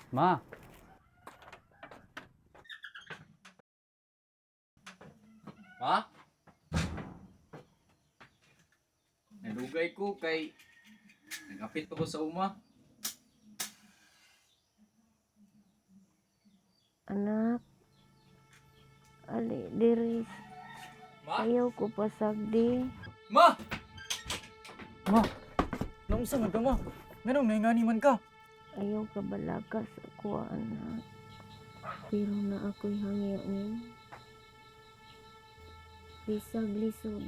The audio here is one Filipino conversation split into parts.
Ma, Ha? Nalugay ko kay nagapit pa ko sa uma. Anak, ali diri. Ma? Ayaw ko pasagdi. Ma! ma, naunsa man ka ma? Nganong naingani man ka? Ayaw ka balakas ako, anak. Pero na ako'y hangyoin. Bisag lisod.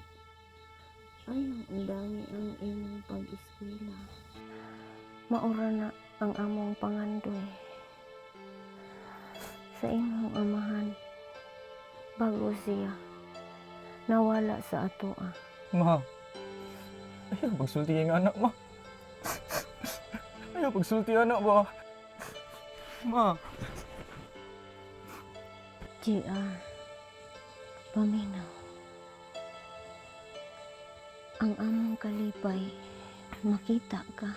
Ayaw undangi ang imong pag-eskwela. Maura na ang among pangandoy sa imong amahan bago siya nawala sa atoa. Ma, ayaw pagsulti ang anak, ma. Ayaw pagsulti anak ba? Ma, GR, paminaw. Ang among kalipay, makita ka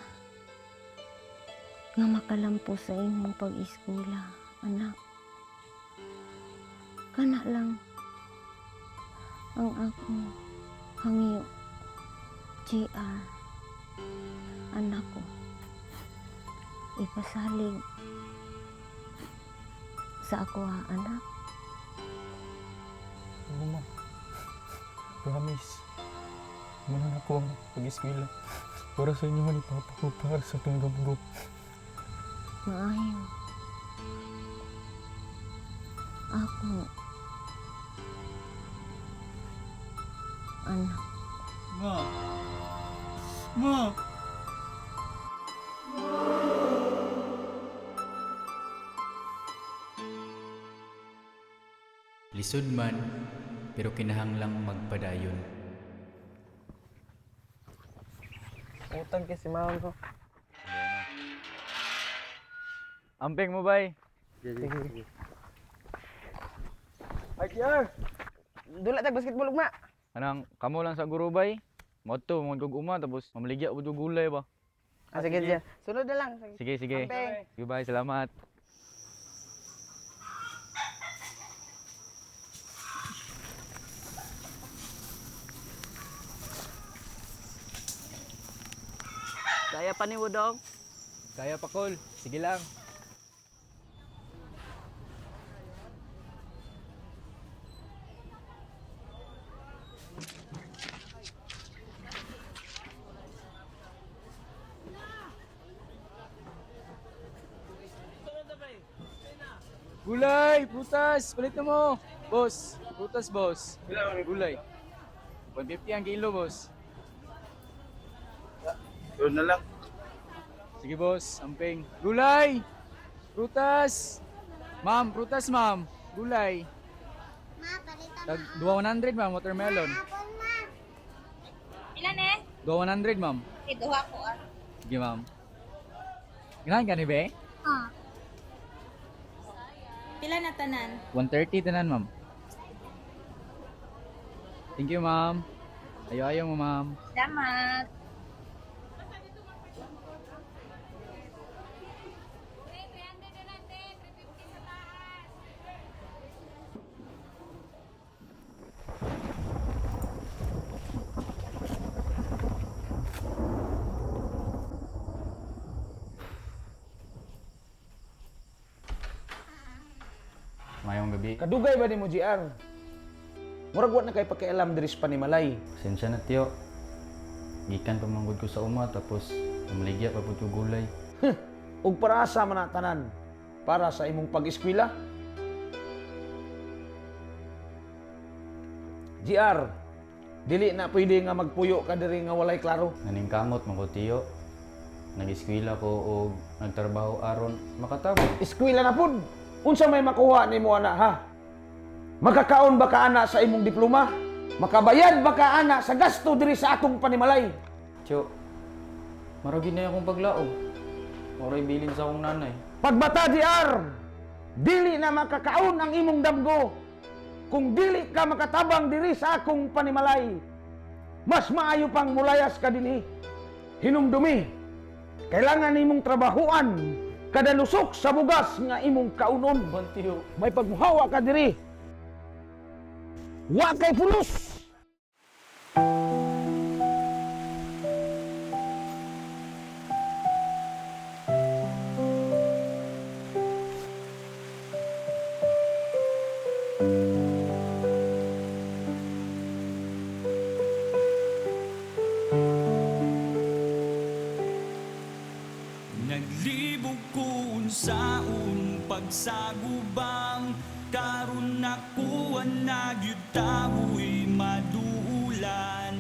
nga makalampo sa imong pag-eskwela, anak. Kana lang ang akong hangyo, GR, anak ko. Ipasalig sa ako, ha, anak. oo ma. Promise. Manan ako ang pag-eskwela. Para sa inyo man ipapa ko para sa itong damgo. Maayo. Ako, anak. Ma! Ma! Lisod man, pero kinahanglang magpadayon. Utang kasi mama ko. Amping mo bay? Sige. Artier! Dula tag basketball ugma. Anang kamo lang sa guro bay? Moto mo kog uma tapos mamaligya pud og gulay ba? Sige, Jer. Sunod na lang. Sige, sige. Amping. Sige bay, salamat. Kaya pa ni Wudong. Kaya pa kol. Sige lang. Gulay, prutas, palit na mo. Boss, prutas boss. Gulay. 150 ang kilo boss. Doon na lang. Sige boss, amping. Gulay! Prutas! Ma'am, prutas ma'am. Gulay. Tag 200 ma'am, watermelon. Ilan eh? 200 ma'am. Duha ko ah. Sige ma'am. Ganahan ka ni be? Ah. Pila na tanan? 130 tanan ma'am. Thank you ma'am. Ayaw mo ma'am. Salamat. Mayong gabi. Kadugay ba ni mo, GR? Murag wa na kay pakialam diri sa Panimalay. Pasensya na tiyo. Gikan pa manggod ko sa uma tapos umaligya pa po gulay. Ug para sa manatanan para sa imong pag-eskwela. GR, dili na pwede nga magpuyo ka diri nga walay klaro. Naning kamot man ko tiyo. Nag-eskwela ko o nagtrabaho aron makatabang. Eskwela na pud. Unsa may makuha nimo ana ha? Makakaon ba ka ana sa imong diploma? Makabayad ba ka ana sa gasto diri sa atong Panimalay? Tiyo, maragi na akong paglaog. Moray bilin sa akong nanay. Pagbata GR, dili na makakaon ang imong damgo kung dili ka makatabang diri sa akong Panimalay. Mas maayo pang mulayas ka dinhi. Hinumdumi. Kailangan nimong trabahuan kada lusok sa bugas nga imong kaunon. Bantiyo. May pagmuhawa ka diri. Wa kay pulos. Naglibog ko unsaon pagsagubang karon nakuha nagyud tawoy maduulan.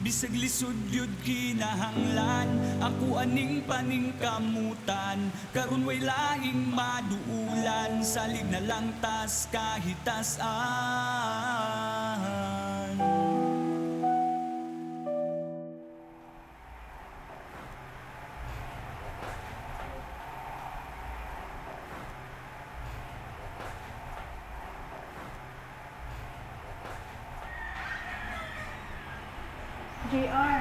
Bisag lisod yun kinahanglan ako aning paningkamutan karon way laing maduulan salig na lang tas kahitasan. JR,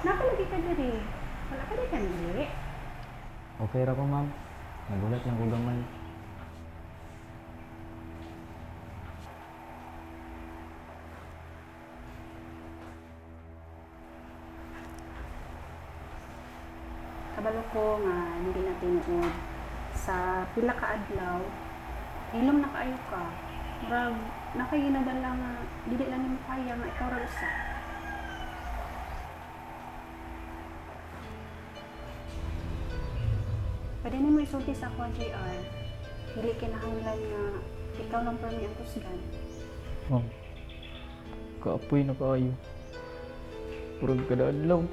napalagi ka diri. Wala ka di ka nili. Okay ra ko, ma'am. Nagulat lang ko gamay. Kabalo ko nga hindi na tinuod. Sa pila ka adlaw, ilom na kaayo ka. Murag nakaginadala nga dili lang nimo kaya nga ikaw ra usa. Pwede nimo isulti sa ako, JR. Dili kinahanglan nga ikaw lang permi ang kusgan. Ma'am, kaapoy na kaayo. Murag kada adlaw.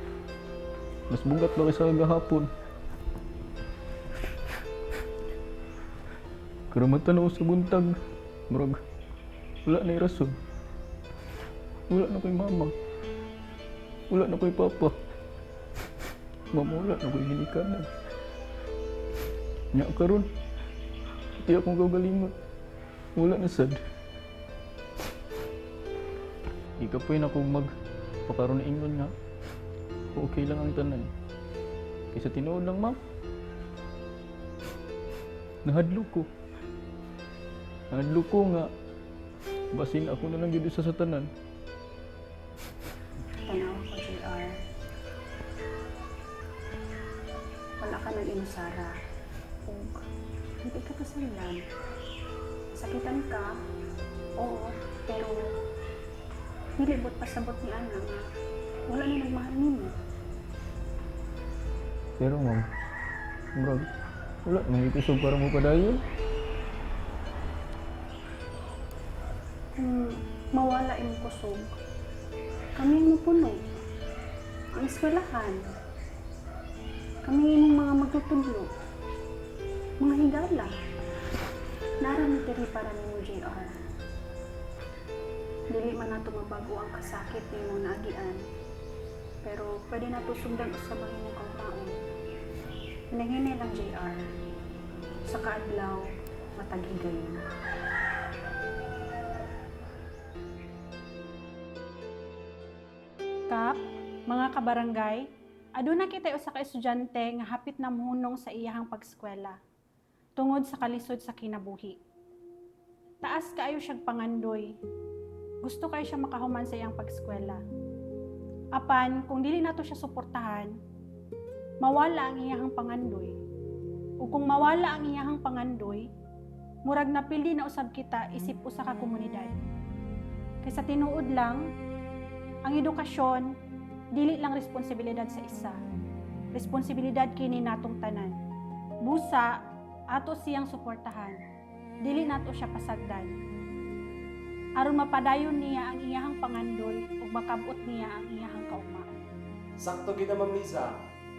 Mas bugat lang sa gahapon. Karamatan ako sa buntag. Murag, wala na rason. Wala na ko'y mama. Wala na ko'y papa. Mama, wala na ko'y hinikanan. Nya karon, di akong kagalingon. Wala na sad. Ikapoy na kong magpakaroon na ingon nga. Okay lang ang tanan. Kaysa tinuod lang, ma'am. Nahadlo ko. Nahadlo ko nga. Basin ako na lang yun sa tanan. Tanaw ko, JR. Wala ka nang inusara. O hindi ka kasalan. Sakitan ka, oo, pero nilibot pasabot ni Ana nga wala na nagmahal nimo. Pero ma'am, murag, wala nang ikusog para mo padayon. Kung mawala imong kusog, kami mo puno. Ang eskwelahan. Kami imong mga magtutudlo. Mga higala. Narami diri para nimo, JR. Dili man nato mabago ang kasakit nimo naagian. Pero pwede nato sundan sa mga imong kautaon. Hinahini lang, JR. Sa kaadlaw, mataghigayon. Kap, mga kabarangay, aduna kita usa ka estudyante nga hapit na muhunong sa iyahang pagskwela tungod sa kalisod sa kinabuhi. Taas kaayo siyang pangandoy. Gusto kayo siya makahuman sa iyang pagskwela. Apan, kung dili nato siya suportahan, mawala ang iyahang pangandoy. O kung mawala ang iyahang pangandoy, murag napili na usab kita isip usa ka komunidad. Kaysa tinuod lang, ang edukasyon, dili lang responsibilidad sa isa. Responsibilidad kini natong tanan. Busa, ato siyang suportahan. Dili nato siya pasagdan. Aron mapadayon niya ang iyahang pangandoy ug makabot niya ang iyahang kaugma. Sakto kita, Ma'am Lisa,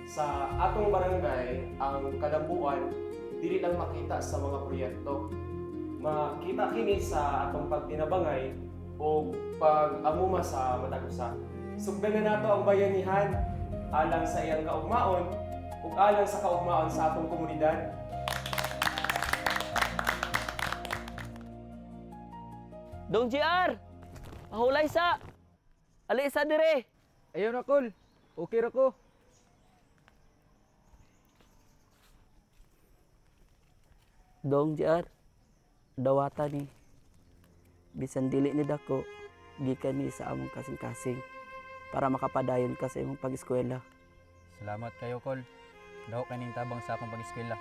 sa atong barangay, ang kadabuan dili lang makita sa mga proyekto. Makita kini sa atong pagtinabangay o pag-amuma sa matag usa. Sugdan na nato ang bayanihan alang sa iyang kaugmaon ug alang sa kaugmaon sa atong komunidad. Dong JR! Pahulay sa! Ali sa dire! Ayaw na, Kol. Okay ra ko. Dong JR, dawata ni. Bisan dili ni dako, gikan ni sa among kasing-kasing para makapadayon ka sa imong pag-eskwela. Salamat kayo, Kol. Daw kaning tabang sa akong pag-eskwela.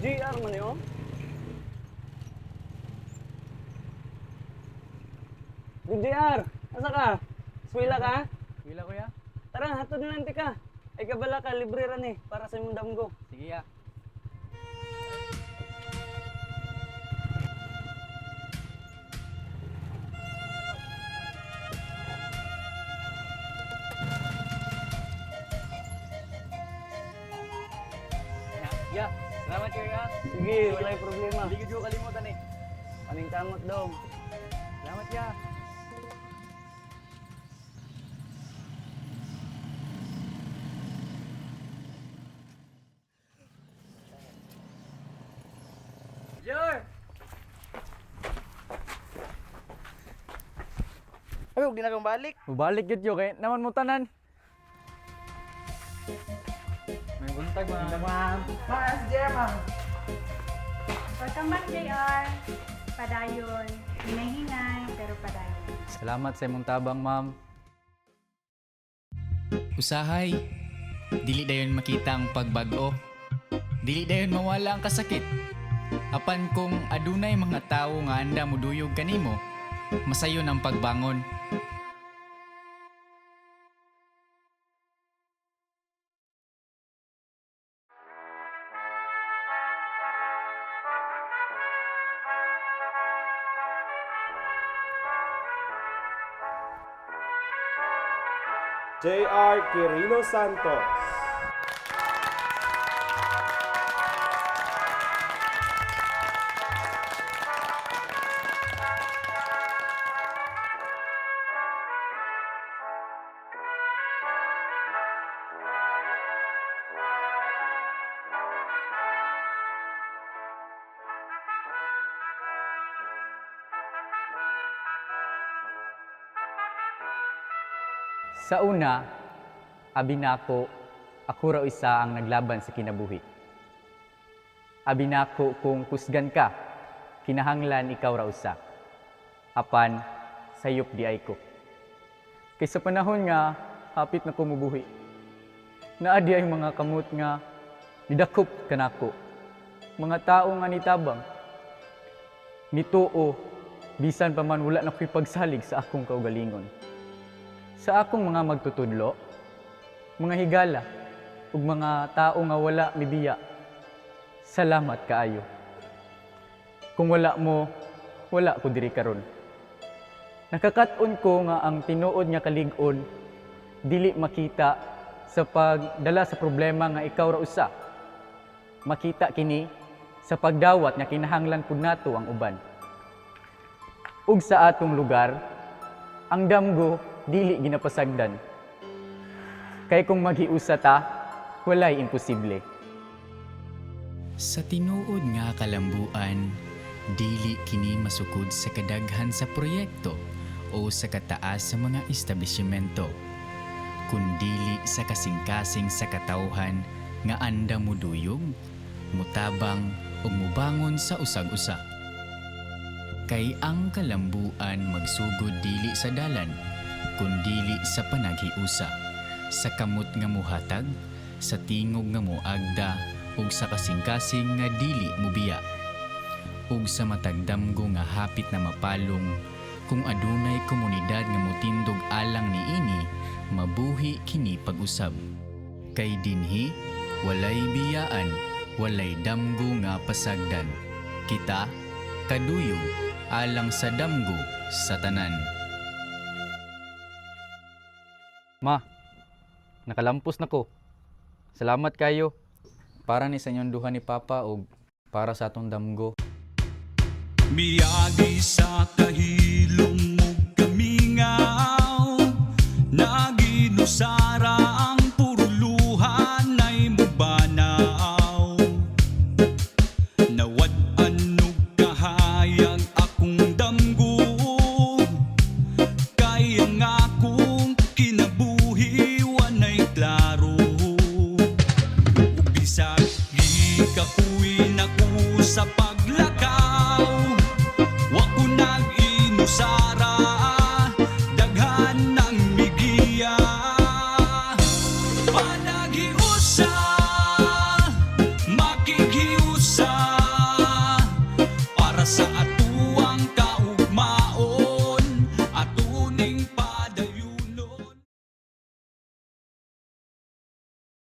JR man yun? JR, asa ka? Eskwela ka? Eskwela, kuya? Tara, hatod na lang ka. Ay kabala ka, libre ra ni para sa imong damgo. Sige, ya. Ya, salamat kayo, ya. Sige, walay problema. Hindi ko kalimutan eh. Kaming kamot dong. Salamat, ya. Ay, huwag na kang balik. Mubalik yun yun, kaya naman mo tanan. May buntag mga. Welcome back, JR. Padayon. Hinay-hinay, pero padayon. Salamat sa imong tabang, ma'am. Usahay, dili dayon makita ang pagbago. Dili dayon mawala ang kasakit. Apan kung adunay mga tawo nga anda muduyog kanimo, masayon ang pagbangon. J.R. Quirino Santos. Sa una, abi nako, ako raw isa ang naglaban sa kinabuhi. Abi nako kung kusgan ka, kinahanglan ikaw raw usa. Apan, sayop di ay ko. Kay sa panahon nga, hapit na ko mubuhi. Naadi ay mga kamot nga, nidakop kanako. Mga tao nga nitabang. Nituo, bisan pa man wala na ko'y pagsalig sa akong kaugalingon. Sa akong mga magtutudlo, mga higala, ug mga tao nga wala mibiya, salamat kaayo. Kung wala mo, wala ko diri karon. Nakakaton ko nga ang tinuod nga kalig-on, dili makita sa pagdala sa problema nga ikaw ra usa. Makita kini sa pagdawat nga kinahanglan pud nato ang uban. Ug sa atong lugar, ang damgo dili ginapasagdan. Kay kung maghiusa ta, walay imposible. Sa tinuod nga kalambuan, dili kini masukod sa kadaghan sa proyekto o sa kataas sa mga establishmento, kundili sa kasing-kasing sa katawhan nga anda muduyog, mutabang ug mubangon sa usag-usa. Kay ang kalambuan magsugod dili sa dalan, kundili sa panaghiusa, sa kamot nga muhatag, sa tingog nga muagda, ug sa kasing-kasing nga dili mubiya, ug sa matagdamgo nga hapit na mapalong, kung adunay komunidad nga mutindog alang niini, mabuhi kini pag-usab. Kay dinhi, walay biyaan, walay damgo nga pasagdan. Kita, kaduyog, alang sa damgo sa tanan. Ma, nakalampos na ko. Salamat kayo. Para ni sa inyong duha ni Papa o para sa atong damgo. Miyagi sa kahilom mo kamingaw, naginusa